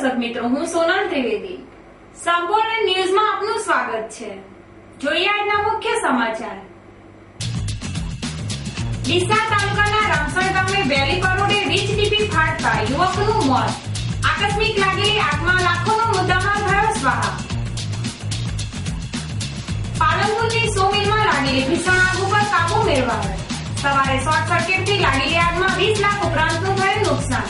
દર્શક મિત્રો, હું સોનલ ત્રિવેદી. સંપૂર્ણ ન્યૂઝમાં આપનું સ્વાગત છે. જોઈએ આજના મુખ્ય સમાચાર. ડીસા તાલુકાના રામસણ ગામે વહેલી પરોઢે વીજ ડીપી ફાટતા યુવકનું મોત. આકસ્મિક લાગેલી આગમાં લાખોનો મુદ્દામાલ થયો સ્વાહા. પાલનપુરની સો મિલમાં લાગેલી ભીષણ આગ ઉપર કાબુ મેળવાયો. સવારે શોર્ટ સર્કિટથી લાગેલી આગમાં 20 લાખ ઉપરાંતનું થયું નુકસાન.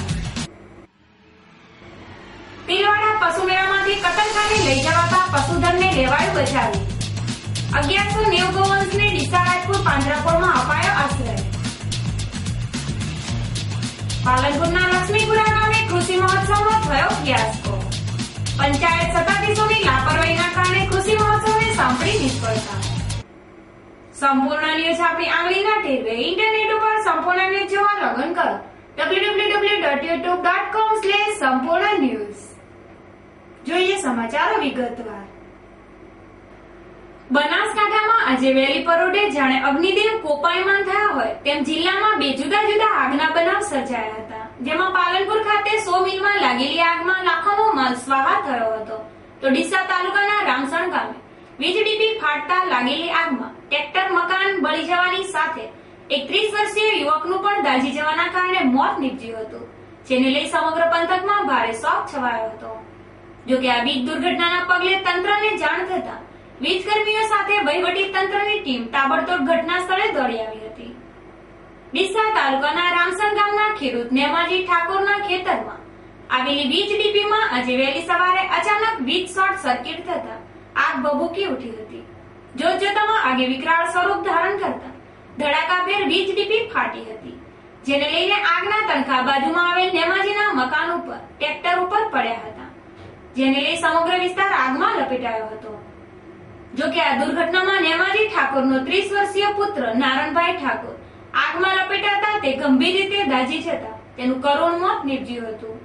તિલવાડા પશુ મેળામાંથી કતલખાને લઈ જવાતા પશુધનને લેવાયું બચાવી. 1190 ગૌવંશને ડીસા રાજપુર પાંજરાપોળમાં અપાયો આશ્રય. પાલનપુરના લક્ષ્મીપુરા ગામે કૃષિ મહોત્સવનો થયો ફિયાસ્કો. પંચાયત સત્તાધીશોની લાપરવાહીના કારણે કૃષિ મહોત્સવને સાંપડી નિષ્ફળતા. સંપૂર્ણ ન્યૂઝ આપણી આંગળીના ટેરવે. ઇન્ટરનેટ ઉપર સંપૂર્ણ ન્યૂઝ જોવા લોગિન કરો www.youtube.com/સંપૂર્ણ ન્યૂઝ. જોઈએ સમાચારો વિગતવાર. બનાસકાંઠામાં આજે વહેલી પરોઢે જાણે અગ્નિદેવ કોપાયમાન થયા હોય તેમ જિલ્લામાં બે જુદા જુદા આગના બનાવ સર્જાયા હતા. જેમાં પાલનપુર ખાતે 100 મિલમાં લાગેલી આગમાં લાખોનો માલ સ્વાહા થયો હતો, તો ડીસા તાલુકાના રામસણ ગામે વીજ ડીપી ફાટતા લાગેલી આગમાં ટ્રેક્ટર મકાન બળી જવાની સાથે એક 30 વર્ષીય યુવકનું પણ દાઝી જવાના કારણે મોત નીપજ્યું હતું, જેને લઈ સમગ્ર પંથકમાં ભારે શોક છવાયો હતો. જોકે આ વીજ દુર્ઘટનાના પગલે તંત્રને જાણ થતા વીજકર્મીઓ સાથે વહીવટી તંત્રની ટીમ તાબડતોડ ઘટના સ્થળે દોડી આવી હતી. ડીસા તાલુકાના રામસણ ગામના ખેડૂત નેમાજી ઠાકોરના ખેતરમાં આવેલી વીજ ડીપીમાં આજે વહેલી સવારે અચાનક વીજ શોર્ટ સર્કિટ થતા આગ ભભૂકી ઉઠી હતી. જોતજોતામાં આગે વિકરાળ સ્વરૂપ ધારણ કરતા ધડાકાભેર વીજ ડીપી ફાટી હતી, જેને લઈને આગના તણખા બાજુમાં આવેલ નેમાજીના મકાન ઉપર ટ્રેક્ટર ઉપર પડ્યા હતા, જેને લઈ સમગ્ર વિસ્તાર આગમાં લપેટાયો હતો. જોકે આ દુર્ઘટનામાં નેમાજી ઠાકોરનો 30 વર્ષીય પુત્ર નારણભાઈ ઠાકોર આગમાં લપેટાતા તે ગંભીર રીતે દાઝી જતા તેનું કરુણ મોત નીપજ્યું હતું.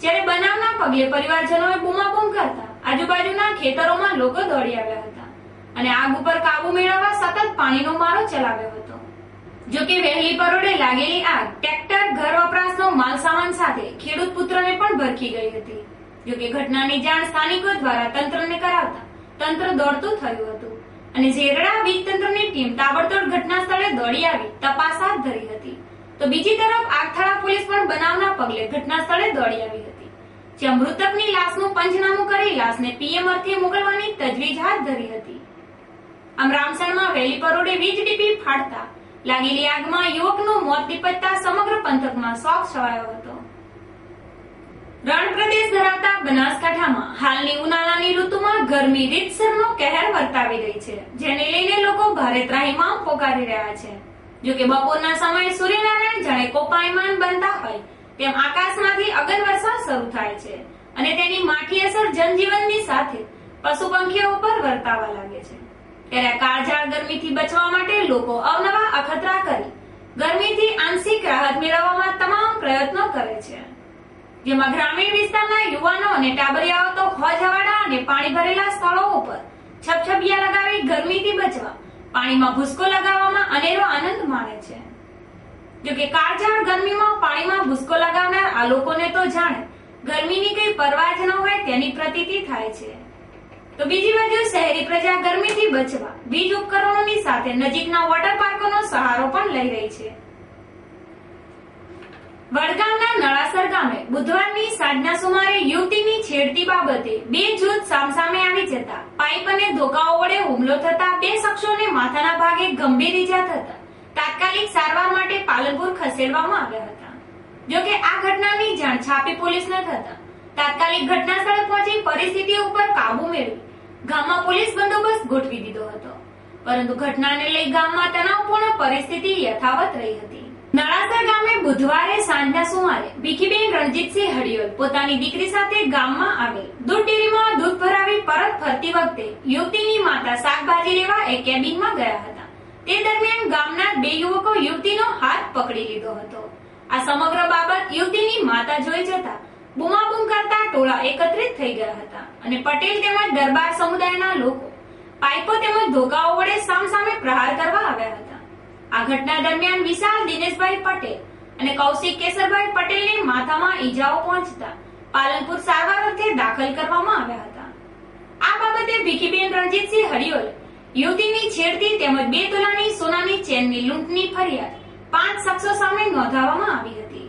જ્યારે બનાવના પગલે પરિવારજનોએ બૂમાબૂમ કરતા આજુબાજુના ખેતરોમાં લોકો દોડી આવ્યા હતા અને આગ ઉપર કાબુ મેળવવા સતત પાણીનો મારો ચલાવ્યો હતો. જોકે વહેલી પરોઢે લાગેલી આગ ટ્રેક્ટર, ઘર વપરાશનો માલ સામાન સાથે ખેડૂત પુત્રને પણ ભરખી ગઈ હતી. જોકે ઘટનાની જાણ સ્થાનિકો દ્વારા તંત્રને કરાવતા તંત્ર દોડતું થયું હતું અને ઝેરડા વીજ તંત્રની ટીમ તાબડતોડ ઘટના સ્થળે દોડી આવી તપાસ હાથ ધરી હતી. તો બીજી તરફ આગથાળા પોલીસ પણ બનાવના પગલે ઘટના સ્થળે દોડી આવી હતી, જ્યાં મૃતકની લાશનું પંચનામું કરી લાશને પીએમ અર્થે મોકલવાની તજવીજ હાથ ધરી હતી. આમ રામસણમાં વહેલી પરોઢે વીજ ડીપી ફાટતા લાગેલી આગમાં યુવકનું મોત નીપજતા સમગ્ર પંથકમાં શોક છવાયો હતો. રણ પ્રદેશ ધરાવતા બનાસકાંઠામાં હાલની ઉનાળાની ઋતુમાં ગરમી રીતસરનો કહેર વર્તાવી રહી છે, જેને લઈને લોકો ભારે ત્રાહિમામ પોકારી રહ્યા છે. જોકે બપોરના સમયે સૂર્યનારાયણ જાણે કોપાયમાન બનતા હોય તેમ આકાશમાંથી અગનવર્ષા શરૂ થાય છે અને તેની માઠી અસર જનજીવનની સાથે પશુ પંખીઓ પર વર્તાવા લાગે છે. ત્યારે કાળઝાળ ગરમીથી બચવા માટે લોકો અવનવા અખતરા કરી ગરમીથી આંશિક રાહત મેળવવામાં તમામ પ્રયત્નો કરે છે. જેમાં ગ્રામીણ વિસ્તારના યુવાનો અને ટાબરિયાઓ તો હોજવાડા અને પાણી ભરેલા સ્થળો ઉપર છપછપિયા લગાવી ગરમીથી બચવા પાણીમાં ભૂસકો લગાવવામાં અનેરો આનંદ માણે છે. જોકે કાળઝાળ ગરમીમાં પાણીમાં ભૂસકો લગાવનાર આ લોકોને તો જાણે ગરમીની કઈ પરવા જ ન હોય તેની પ્રતીતિ થાય છે. તો બીજી બાજુ શહેરી પ્રજા ગરમીથી બચવા વીજ ઉપકરણોની સાથે નજીકના વોટર પાર્કોનો સહારો પણ લઈ રહી છે. વડગામના નળાસર ગામે બુધવારની સાંજના સુમારે યુવતીની છેડતી બાબતે બે જૂથ સામસામે આવી જતા પાઇપ અને ધોકાઓ વડે હુમલો થતા બે શખ્સોને માથાના ભાગે ગંભીર ઈજા થતા તાત્કાલિક સારવાર માટે પાલનપુર ખસેડવામાં આવ્યા હતા. જોકે આ ઘટનાની જાણ છાપી પોલીસને થતા તાત્કાલિક ઘટના સ્થળે પહોંચી પરિસ્થિતિ ઉપર કાબુ મેળવી ગામમાં પોલીસ બંદોબસ્ત ગોઠવી દીધો હતો, પરંતુ ઘટનાને લઈ ગામમાં તણાવપૂર્ણ પરિસ્થિતિ યથાવત રહી હતી. નળાસર ગામે બુધવારે સાંજના સુમારે ભીખીબેન રણજીતસિંહ હડિયોલ પોતાની દીકરી સાથે ગામમાં આવેલ દૂધ ડેરીમાં દૂધ ભરાવી પરત ફરતી વખતે યુવતીની માતા શાકભાજી લેવા એક કેબિનમાં ગયા હતા. તે દરમિયાન ગામના બે યુવકો યુવતીનો હાથ પકડી લીધો હતો. આ સમગ્ર બાબત યુવતીની માતા જોઈ જતા બૂમાબૂમ કરતા ટોળા એકત્રિત થઈ ગયા હતા અને પટેલ તેમજ દરબાર સમુદાયના લોકો પાઇપો તેમજ ધોકાઓ વડે સામસામે પ્રહાર કરવા આવ્યા હતા. આ ઘટના દરમિયાન વિશાલ દિનેશભાઈ પટેલ અને કૌશિક કેસરભાઈ પટેલને માથામાં ઈજાઓ પહોંચતા પાલનપુર સારવાર દાખલ કરવામાં આવ્યા હતા. આ બાબતે ભીખીબેન રણજીતસિંહ હરિયોલ યુવતીની છેડતી તેમજ 2 તોલાની સોનાની ચેનની લૂંટની ફરિયાદ 5 શખ્સો સામે નોંધાવવામાં આવી હતી.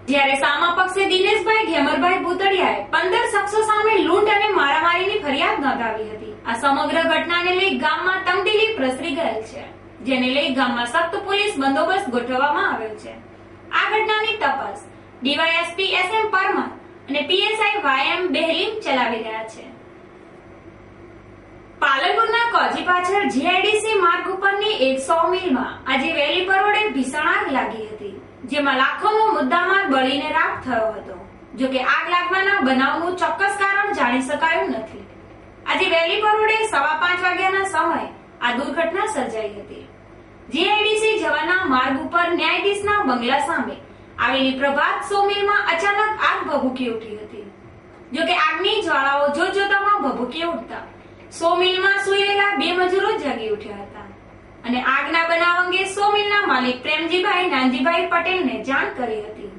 જ્યારે સામા પક્ષે દિનેશભાઈ ઘેમરભાઈ ભૂતડિયાએ 15 શખ્સો સામે લૂંટ અને મારામારીની ફરિયાદ નોંધાવી હતી. આ સમગ્ર ઘટનાને લઈ ગામમાં તંગદિલી પ્રસરી ગયેલ છે, જેને લઈ ગામમાં સખ્ત પોલીસ બંદોબસ્ત ગોઠવવામાં આવ્યો છે. આ ઘટનાની તપાસ ડીવાયએસપી એસએમ પરમાર અને પીએસઆઈ વાયએમ બેહલીમ ચલાવી રહ્યા છે. પાલનપુરના કોજી પાછળ જીઆઈડીસી માર્ગ ઉપરની એક સો મિલમાં આજે વહેલી પરોઢે ભીષણ આગ લાગી હતી, જેમાં લાખોનો મુદ્દામાલ બળીને રાખ થયો હતો. જોકે આગ લાગવાના બનાવનું ચોક્કસ કારણ જાણી શકાયું નથી. આજે વહેલી પરોઢે 5:15 વાગ્યાના સમયે આ દુર્ઘટના સર્જાઈ હતી. જીઆઈડીસી જવાના માર્ગ ઉપર ન્યાયાધીશના બંગલા સામે આવેલી પ્રભાત સો મિલમાં અચાનક આગ ભભૂકી ઉઠી હતી. જોકે આગની જ્વાળાઓ જોતજોતામાં ભભૂકી ઉઠતા સો મિલમાં સૂઈ રહેલા 2 મજૂરો જાગી ઉઠ્યા હતા અને આગના બનાવ અંગે સો મિલના માલિક પ્રેમજીભાઈ નાનજીભાઈ પટેલને જાણ કરી હતી.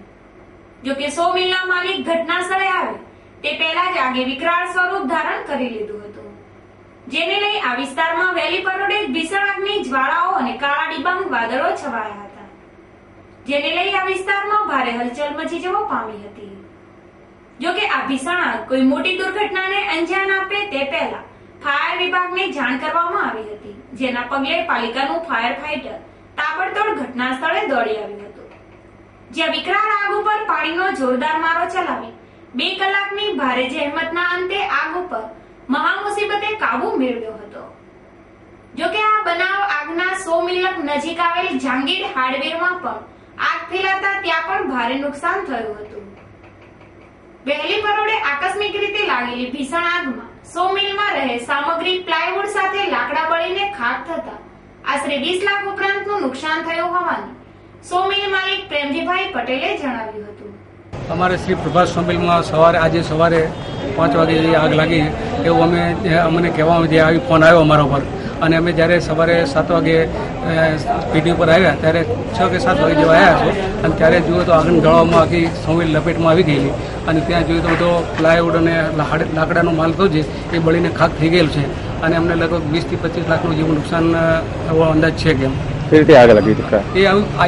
જોકે સો મિલના માલિક ઘટના સ્થળે આવે તે પહેલા જ આગે વિકરાળ સ્વરૂપ ધારણ કરી લીધું હતું, જેને લઈ આ વિસ્તારમાં વહેલી પરોઢે ભીષણ આગની જ્વાળાઓ અને કાળા ડિબાંગ વાદળો છવાયા હતા, જેને લઈ આ વિસ્તારમાં ભારે હલચલ મચી જવા પામી હતી. જોકે આ ભીષણ આગ કોઈ મોટી દુર્ઘટનાને અંજામ આપે તે પહેલા ફાયર વિભાગને જાણ કરવામાં આવી હતી, જેના પગલે પાલિકાનું ફાયર ફાઈટર તાબડતોડ ઘટના સ્થળે દોડી આવ્યું હતું, જ્યાં વિકરાળ આગ ઉપર પાણીનો જોરદાર મારો ચલાવી 2 કલાકની ભારે જહેમતના અંતે આગ ઉપર મહામુસીબતે કાબુ મેળવ્યો હતો. જોકે આ બનાવ આગના 100 મિલ નજીક આવેલ જાંગીર હાર્ડવેરમાં પણ આગ ફેલાતા ત્યાં પણ ભારે નુકસાન થયું હતું. વહેલી પરોઢે આકસ્મિક રીતે લાગેલી ભીષણ આગમાં 100 મિલમાં રહે સામગ્રી પ્લાયવુડ સાથે લાકડા બળીને ખાક થતા આશરે 20 લાખ ઉપરાંતનું નુકસાન થયું હોવાનું 100 મિલ માલિક પ્રેમજીભાઈ પટેલે જણાવ્યું હતું. અમારે શ્રી પ્રભાત સો મિલમાં આજે સવારે 5 વાગે આગ લાગી એવું અમને કહેવામાં જે આવી ફોન આવ્યો અમારા પર, અને અમે જ્યારે સવારે 7 વાગે પીટી ઉપર આવ્યા ત્યારે 6 કે 7 વાગે જેવા આવ્યા છો, અને ત્યારે જુઓ તો આગળ જળવામાં આખી સો મિલ લપેટમાં આવી ગયેલી, અને ત્યાં જોયું તો બધો પ્લાયવુડ અને લાકડાનો માલ તો છે એ બળીને ખાક થઈ ગયેલું છે, અને અમને લગભગ 20 થી 25 લાખનું જેવું નુકસાન એવો અંદાજ છે. કેમ આગ લાગી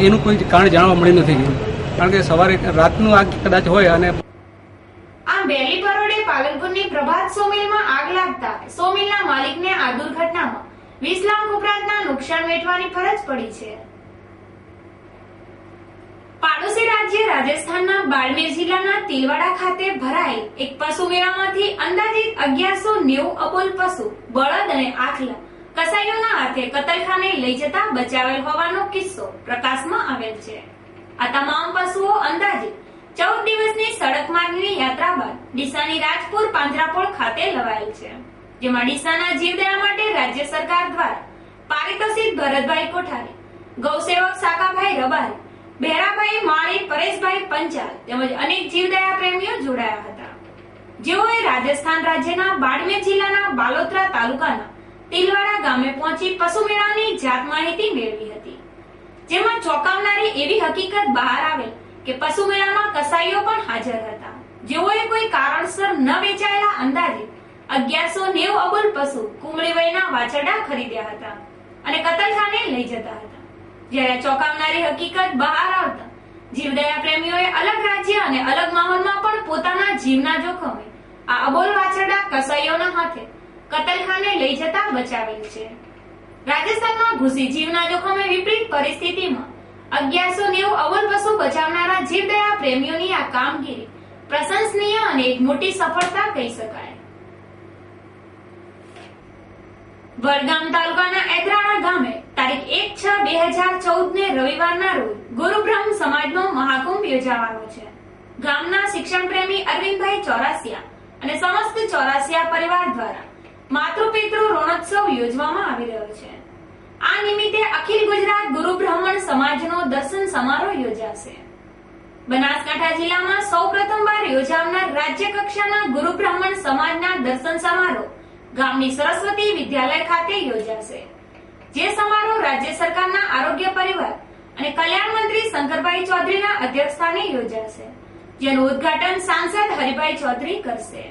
એનું કોઈ કારણ જાણવા મળી નથી ગયું, કારણ કે સવારે રાતનું આગ કદાચ હોય. અને આ વહેલી પરોઢે પાલનપુરની પ્રભાત સો મિલમાં આગ લાગતા સો મિલના માલિકને આ દુર્ઘટનામાં 20 લાખ ઉપરાંતના નુકસાન વેઠવાની ફરજ પડી છે. પાડોશી રાજ્ય રાજસ્થાનના બાડમેર જિલ્લાના તિલવાડા ખાતે ભરાયેલ એક પશુ મેળામાંથી અંદાજિત 1190 અબોલ પશુ, બળદ અને આખલા કસાઈઓના હાથે કતલખાને લઈ જતા બચાવેલ હોવાનો કિસ્સો પ્રકાશમાં આવેલ છે. આ તમામ પશુઓ અંદાજિત 14 દિવસની સડક માર્ગની યાત્રા બાદ ડીસાની રાજપુર પાંજરાપોળ ખાતે લવાયેલ છે, જેમાં ડીસાના જીવદયા માટે રાજ્ય સરકાર દ્વારા પારિતોષિક ભરતભાઈ કોઠારી, ગૌસેવક સાકાભાઈ રબારી, બહેરાભાઈ માળી, પરેશભાઈ પંચાલ તેમજ અનેક જીવદયા પ્રેમીઓ જોડાયા હતા, જેઓએ રાજસ્થાન રાજ્યના બાડમેર જિલ્લાના બાલોતરા તાલુકાના તિલવાડા ગામે પહોંચી પશુ મેળાની જાત માહિતી મેળવી હતી, જેમાં ચોંકાવનારી એવી હકીકત બહાર આવેલ કે પશુ મેળામાં કસાઈઓ પણ હાજર હતા, જેઓએ કોઈ કારણસર ન વેચાયેલા અંદાજે 1190 અબોલ પશુ કુમળી વયના વાછરડા ખરીદ્યા હતા અને કતલખાને લઈ જતા હતા. જ્યારે ચોંકાવનારી હકીકત બહાર આવતા જીવદયા પ્રેમીઓએ અલગ રાજ્ય અને અલગ માહોલમાં પણ પોતાના જીવના જોખમે આ અબોલ વાછરડા કસાઈઓના હાથે કતલખાને લઈ જતા બચાવેલ છે. રાજસ્થાનમાં ઘૂસી જીવના જોખમે વિપરીત પરિસ્થિતિમાં 1190 અબોલ પશુ બચાવનારા જીવદયા પ્રેમીઓની આ કામગીરી પ્રશંસનીય અને એક મોટી સફળતા કહી શકાય. વડગામ તાલુકાના એદરાણા ગામે તારીખ 1/6/2014 ને રવિવારના રોજ ગુરુ બ્રહ્મ સમાજનો મહાકુંભ યોજાવાનો છે. ગામના શિક્ષણ પ્રેમી અરવિંદભાઈ ચોરાસિયા અને સમસ્ત ચોરાસિયા પરિવાર દ્વારા માતૃપિતૃ રણોત્સવ યોજવામાં આવી રહ્યો છે. આ નિમિત્તે અખિલ ગુજરાત ગુરુ બ્રાહ્મણ સમાજનો દર્શન સમારોહ યોજાશે. બનાસકાંઠા જિલ્લામાં સૌપ્રથમવાર યોજાનાર રાજ્ય કક્ષાના ગુરુ બ્રાહ્મણ સમાજના દર્શન સમારોહ ગામની સરસ્વતી વિદ્યાલય ખાતે યોજાશે. જે સમારોહ રાજ્ય સરકારના આરોગ્ય પરિવાર અને કલ્યાણ મંત્રી શંકરભાઈ ચૌધરીના અધ્યક્ષસ્થાને યોજાશે. જેનું ઉદ્ઘાટન સાંસદ હરિભાઈ ચૌધરી કરશે,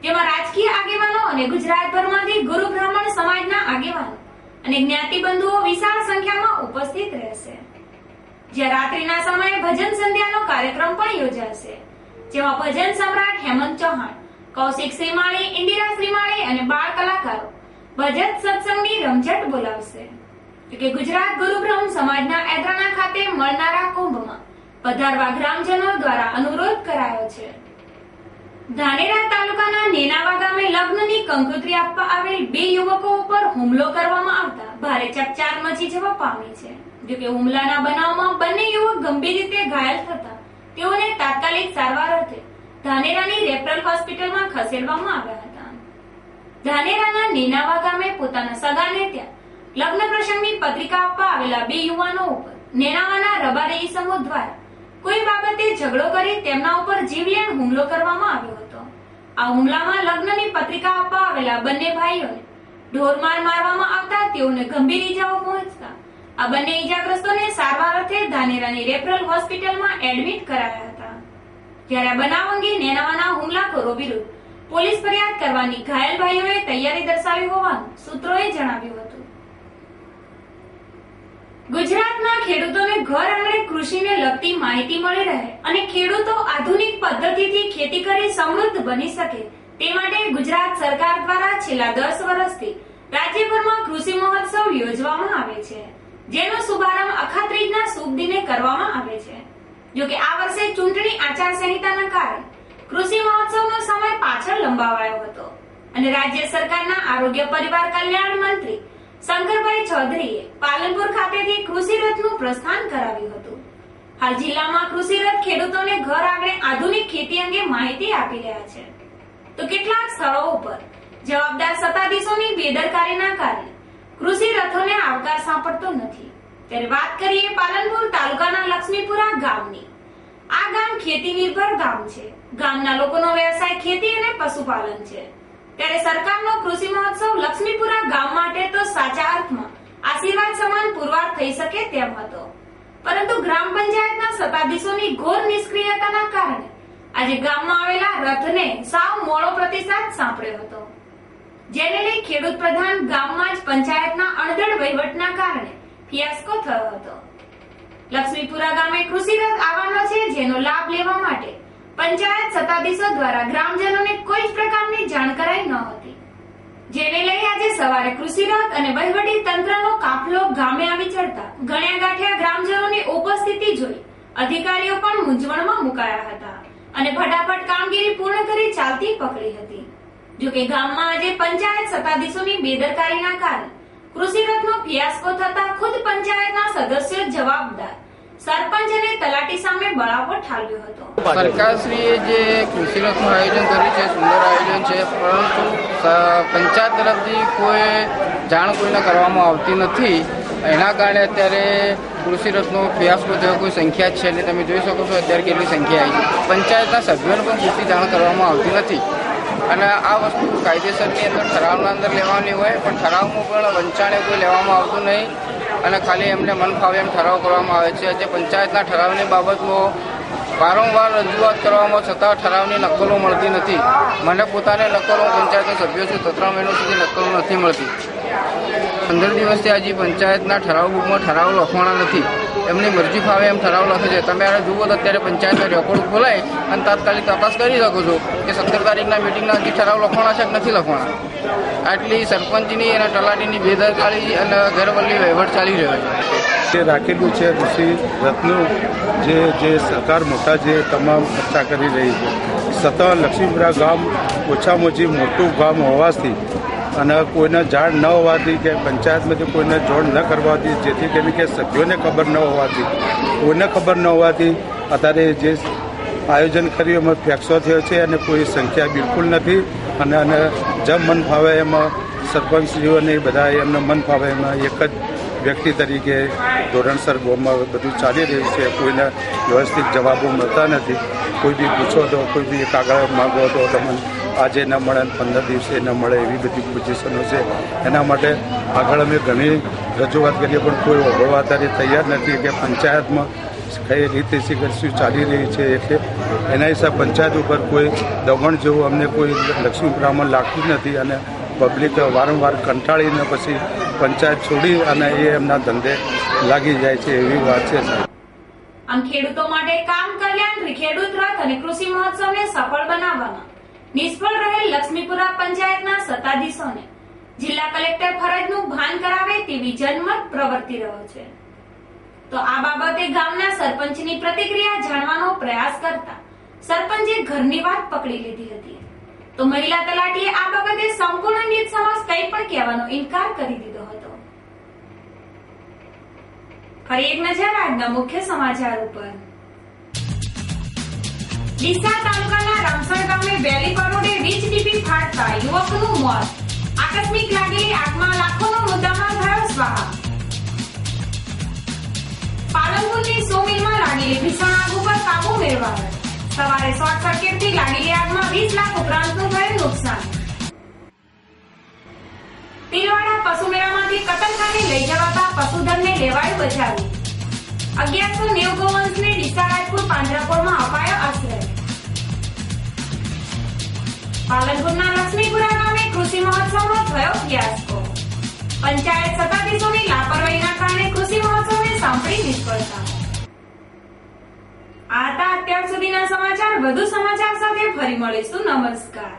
જેમાં રાજકીય આગેવાનો અને ગુજરાતભરમાંથી ગુરુ બ્રાહ્મણ સમાજના આગેવાનો અને જ્ઞાતિબંધુઓ વિશાળ સંખ્યામાં ઉપસ્થિત રહેશે. જ્યાં રાત્રિના સમયે ભજન સંધ્યાનો કાર્યક્રમ પણ યોજાશે, જેમાં ભજન સમ્રાટ હેમંત ચૌહાણ, કૌશિક શ્રીમાળી, ઇન્દિરા શ્રીમાળી અને બાળ કલાકારો ભજન સત્સંગની રમઝટ બોલાવશે. કે ગુજરાત ગુરુ બ્રહ્મ સમાજના એદરાણા ખાતે મળનારા કુંભમાં પધારવા ગ્રામજનો દ્વારા અનુરોધ કરાયો છે. ધાનેરા તાલુકાના નેનાવા ગામે લગ્નની કંકોત્રી આપવા આવેલ 2 યુવકો ઉપર હુમલો કરવામાં આવતા ભારે ચકચાર મચી જવા પામી છે. જોકે હુમલાના બનાવમાં બંને યુવક ગંભીર રીતે ઘાયલ થતા તેઓને તાત્કાલિક સારવાર અર્થે ધાનેરાની રેફરલ હોસ્પિટલમાં ખસેડવામાં આવ્યા હતા. ધાનેરાના નેનાવા ગામે પોતાના સગાને ત્યાં લગ્ન પ્રસંગની પત્રિકા આપવા આવેલા 2 યુવાનો ઉપર નેનાવાના રબારી ઈસમો દ્વારા કોઈ બાબતે ઝઘડો કરી તેમના ઉપર જીવલેણ હુમલો કરવામાં આવ્યો હતો. આ હુમલામાં લગ્નની પત્રિકા આપવા આવેલા બંને ભાઈઓને ઢોરમાર મારવામાં આવતા તેઓને ગંભીર ઈજાઓ પહોંચતા આ બંને ઈજાગ્રસ્તોને સારવાર અર્થે ધાનેરાની રેફરલ હોસ્પિટલમાં એડમિટ કરાયા હતા. જ્યારે આ બનાવ અંગે નેનાવાના હુમલાખોરો વિરુદ્ધ પોલીસ ફરિયાદ કરવાની ઘાયલ ભાઈઓએ તૈયારી દર્શાવી હોવાનું સૂત્રોએ જણાવ્યું હતું. ગુજરાતના ખેડૂતોને ઘર આંગણે કૃષિને લગતી માહિતી મળી રહે અને ખેડૂતો આધુનિક પદ્ધતિથી ખેતી કરી સમૃદ્ધ બની શકે તે માટે ગુજરાત સરકાર દ્વારા છેલ્લા 10 વર્ષથી રાજ્યભરમાં કૃષિ મહોત્સવ યોજવામાં આવે છે, જેનો શુભારંભ અખાત્રીજના શુભ દિને કરવામાં આવે છે. જોકે આ વર્ષે ચૂંટણી આચારસંહિતાના કારણે કૃષિ મહોત્સવનો સમય પાછળ લંબાવાયો હતો અને રાજ્ય સરકારના આરોગ્ય પરિવાર કલ્યાણ મંત્રી શંકરભાઈ ચૌધરીએ પાલનપુર ખાતેથી કૃષિ રથનું પ્રસ્થાન કરાવ્યું હતું. હાલ જિલ્લામાં કૃષિ રથ ખેડૂતોને ઘર આંગણે આધુનિક ખેતી અંગે માહિતી આપી રહ્યા છે, તો કેટલાક સ્થળો ઉપર જવાબદાર સત્તાધીશોની બેદરકારીના કારણે કૃષિ રથોને આવકાર સાંપડતો નથી. ત્યારે વાત કરીએ પાલનપુર તાલુકાના લક્ષ્મીપુરા ગામની. આ ગામ ખેતી નિર્ભર ગામ છે. ગામના લોકોનો વ્યવસાય ખેતી અને પશુપાલન છે. ત્યારે સરકારનો કૃષિ મહોત્સવ લક્ષ્મીપુરા ગામ માટે તો સાચા અર્થમાં આશીર્વાદ સમાન પુરવાર થઈ શકે તેમ હતો, પરંતુ ગ્રામ પંચાયતના સત્તાધીશોની ઘોર નિષ્ક્રિયતાના કારણે આજે ગામમાં આવેલા રથને સાવ મોડો પ્રતિસાદ સાંપડ્યો હતો, જેને લઈ ખેડૂત પ્રધાન ગામમાં જ પંચાયતના અણધડ વહીવટના કારણે ફિયાસ્કો થયો હતો. લક્ષ્મીપુરા ગામે કૃષિ રથ આવવાનો છે, જેનો લાભ લેવા માટે પંચાયત સત્તાધીશો દ્વારા ગ્રામજનોને કોઈ જ પ્રકારની જાણ કરાઈ ન હતી, જેને લઈ આજે સવારે કૃષિ રથ અને વહીવટી તંત્રનો કાફલો ગામે આવી ચડતા ગણ્યા ગાંઠ્યા ગ્રામજનોની ઉપસ્થિતિ જોઈ અધિકારીઓ પણ મૂંઝવણમાં મુકાયા હતા અને ફટાફટ કામગીરી પૂર્ણ કરી ચાલતી પકડી હતી. જોકે ગામમાં આજે પંચાયત સત્તાધીશોની બેદરકારીના કારણે કૃષિ રથનો ફિયાસ્કો થતા ખુદ પંચાયતના સદસ્યો જવાબદાર સરપંચ અને તલાટી સામે બળાવો ઠાલવ્યો હતો. સરકારશ્રીએ જે કૃષિ રથનું આયોજન કર્યું છે, સુંદર આયોજન છે, પરંતુ પંચાયત તરફથી કોઈ જાણ કોઈને કરવામાં આવતી નથી. એના કારણે અત્યારે કૃષિ રથનો ફિયાસ્કો થયો. કોઈ સંખ્યા જ છે અને તમે જોઈ શકો છો અત્યારે કેટલી સંખ્યા આવી છે. પંચાયતના સભ્યોને પણ પૂરતી જાણ કરવામાં આવતી નથી અને આ વસ્તુ કાયદેસરની અંદર ઠરાવના અંદર લેવાની હોય, પણ ઠરાવમાં પણ વંચાણે કોઈ લેવામાં આવતું નહીં અને ખાલી એમને મન ફાવે એમ ઠરાવ કરવામાં આવે છે. જે પંચાયતના ઠરાવની બાબતમાં વારંવાર રજૂઆત કરવામાં છતાં ઠરાવની નકલો મળતી નથી. મને પોતાને નકલો પંચાયતના સભ્યો છું, 3 મહિના સુધી નકલો નથી મળતી. 15 દિવસથી હજી પંચાયતના ઠરાવ બુકમાં ઠરાવ લખવાના નથી. એમની મરજી ફાવે એમ ઠરાવ લખે છે. તમે આ જુઓ તો અત્યારે પંચાયતના રેકોર્ડ ખોલાય અને તાત્કાલિક તપાસ કરી શકો છો કે 17 તારીખના મિટિંગના હજી ઠરાવ લખવાના છે કે નથી લખવાના. આટલી સરપંચની અને તલાટીની બેદરકારી અને ગેરવલ્લી વહીવટ ચાલી રહ્યો છે. રાખેલું છે કૃષિ રથનું જે સરકાર મોટા જે તમામ ખર્ચા કરી રહી છે. સતત લક્ષ્મીપુરા ગામ ઓછામાં ઓછી મોટું ગામ હોવાથી અને કોઈને જાણ ન હોવાથી કે પંચાયતમાંથી કોઈને જોડ ન કરવાથી, જેથી કરીને કે સભ્યોને ખબર ન હોવાથી, કોઈને ખબર ન હોવાથી અત્યારે જે આયોજન કર્યું એમાં ફેંકસો થયો છે અને કોઈ સંખ્યા બિલકુલ નથી. અને જેમ મન ફાવે એમાં સરપંચશ્રીઓને બધા એમને મન ફાવે એમાં એક જ વ્યક્તિ તરીકે ધોરણસર ગામમાં બધું ચાલી રહ્યું છે. કોઈને વ્યવસ્થિત જવાબો મળતા નથી. કોઈ બી પૂછો તો કોઈ બી કાગળ માગો તો તમને આજે ન મળે, 15 દિવસે ન મળે, એવી બધી પોઝિશનો છે. એના માટે આગળ અમે ઘણી રજૂઆત કરીએ પણ કોઈ ઓગળવા અત્યારે તૈયાર નથી કે પંચાયતમાં કઈ રીતે શું ચાલી રહી છે, એટલે એના હિસાબ પંચાયત ઉપર કોઈ દમણ જેવું અમને કોઈ લક્ષ્મીપુરામાં લાગતું નથી અને પબ્લિક વારંવાર કંટાળીને પછી પંચાયત છોડી અને એ એમના ધંધે લાગી જાય છે, એવી વાત છે. આમ ખેડૂતો માટે કામ કલ્યાણ ખેડૂત રથ અને કૃષિ મહોત્સવને સફળ બનાવવામાં નિષ્ફળ રહેલ લક્ષ્મીપુરા પંચાયતના સત્તાધીશોને જિલ્લા કલેક્ટર ફરજનું ભાન કરાવે તેવી જનમત પ્રવર્તી રહ્યો છે. તો આ બાબતે ગામના સરપંચની પ્રતિક્રિયા જાણવાનો પ્રયાસ કરતા સરપંચે ઘરની વાત પકડી લીધી હતી, તો મહિલા તલાટીએ આ બાબતે સંપૂર્ણ નીત સમક્ષ કંઈ પણ કહેવાનો ઇનકાર કરી દીધો હતો. ફરી એક નજર આજના મુખ્ય સમાચાર ઉપર. ડીસા તાલુકાના રામસણ ગામે વહેલી પરોઢે વીજ ડીપી ફાટતા યુવકનું મોત. આકસ્મિક લાગેલી આગમાં લાખોનો મુદ્દામાલ થયો સ્વાહા. પાલનપુરની 100 મિલમાં લાગેલી ભીષણ આગ ઉપર કાબુ મેળવાયો. સવારે શોર્ટ સર્કિટથી લાગેલી આગમાં 20 લાખ ઉપરાંતનું થયું નુકસાન. તિલવાડા પશુ મેળામાંથી કતલખાને લઈ જવાતા પશુધનને લેવાયું બચાવ્યું. 1190 ગોવંશને ડીસા રાજપુર પાંજરાપોળમાં અપાયો આશ્રય. પાલનપુરના લક્ષ્મીપુરા ગામે કૃષિ મહોત્સવનો થયો ફિયાસ્કો. પંચાયત સત્તાધીશોની લાપરવાહીના કારણે કૃષિ મહોત્સવને સાંભળી નિષ્ફળતા. આ હતા અત્યાર સુધીના સમાચાર. વધુ સમાચાર સાથે ફરી મળીશું. નમસ્કાર.